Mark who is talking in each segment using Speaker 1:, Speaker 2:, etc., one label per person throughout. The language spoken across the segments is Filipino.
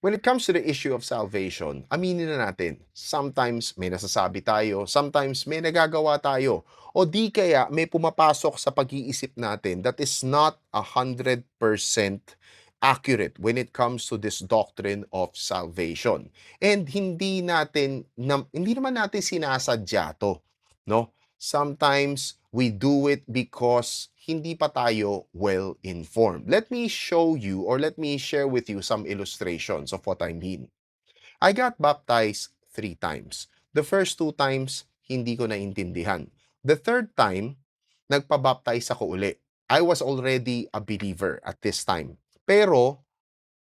Speaker 1: When it comes to the issue of salvation, aminin na natin, sometimes may nasasabi tayo, sometimes may nagagawa tayo, o di kaya may pumapasok sa pag-iisip natin that is not 100% accurate when it comes to this doctrine of salvation. And hindi naman natin sinasadya to, no? Sometimes we do it because hindi pa tayo well informed. Let me show you or let me share with you some illustrations of what I mean. I got baptized 3 times. The first 2 times, hindi ko naintindihan. The third time, nagpa-baptize ako uli. I was already a believer at this time. Pero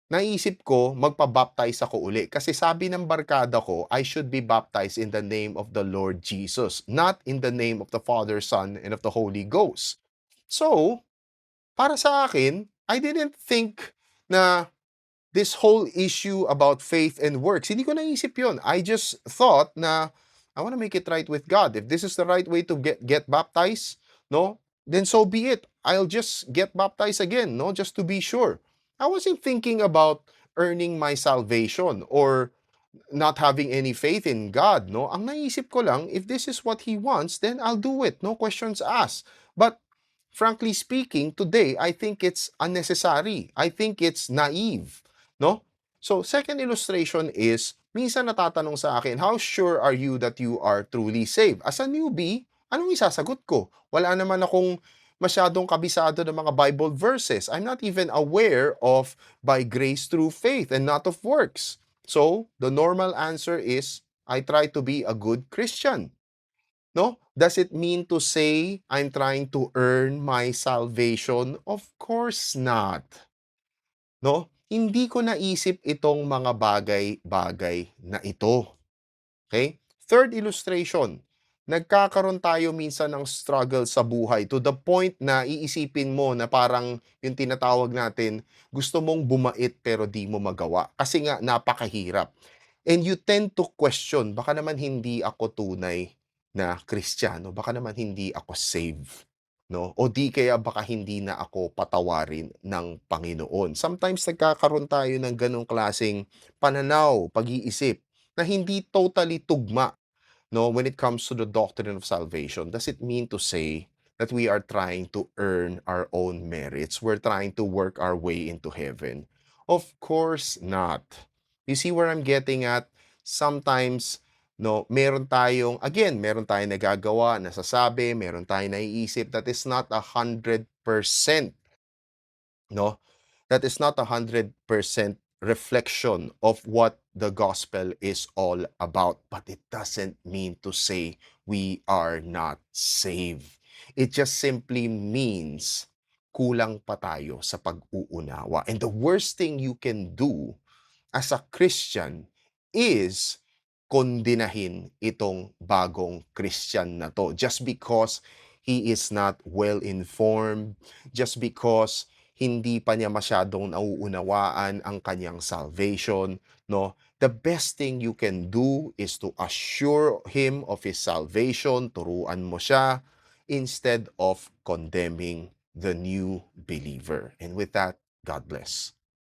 Speaker 1: naisip ko magpa-baptize ako uli kasi sabi ng barkada ko, I should be baptized in the name of the Lord Jesus, not in the name of the Father, Son, and of the Holy Ghost. So, para sa akin, I didn't think na this whole issue about faith and works, hindi ko naisip yun. I just thought na I want to make it right with God. If this is the right way to get baptized, no, then so be it. I'll just get baptized again, no, just to be sure. I wasn't thinking about earning my salvation or not having any faith in God, no. Ang naisip ko lang, if this is what He wants, then I'll do it. No questions asked. But frankly speaking, today, I think it's unnecessary. I think it's naive, no? So, second illustration is, minsan natatanong sa akin, how sure are you that you are truly saved? As a newbie, anong isasagot ko? Wala naman akong masyadong kabisado ng mga Bible verses. I'm not even aware of by grace through faith and not of works. So, the normal answer is, I try to be a good Christian. No? Does it mean to say I'm trying to earn my salvation? Of course not. No? Hindi ko naisip itong mga bagay-bagay na ito. Okay? Third illustration. Nagkakaroon tayo minsan ng struggle sa buhay to the point na iisipin mo na parang yung tinatawag natin, gusto mong bumait pero di mo magawa. Kasi nga napakahirap. And you tend to question, baka naman hindi ako tunay na Kristiyano, baka naman hindi ako saved, no? O di kaya baka hindi na ako patawarin ng Panginoon. Sometimes nagkakaroon tayo ng ganong klaseng pananaw, pag-iisip, na hindi totally tugma, no, when it comes to the doctrine of salvation. Does it mean to say that we are trying to earn our own merits? We're trying to work our way into heaven? Of course not. You see where I'm getting at? Sometimes, no, meron tayong nagagawa, nasasabi, meron tayong naiisip that is not 100%, no? That is not 100% reflection of what the gospel is all about. But it doesn't mean to say we are not saved. It just simply means kulang pa tayo sa pag-uunawa. And the worst thing you can do as a Christian is kondinahin itong bagong Christian na to just because he is not well informed, just because hindi pa niya masyadong nauunawaan ang kanyang salvation, no? The best thing you can do is to assure him of his salvation, turuan mo siya, instead of condemning the new believer. And with that, God bless.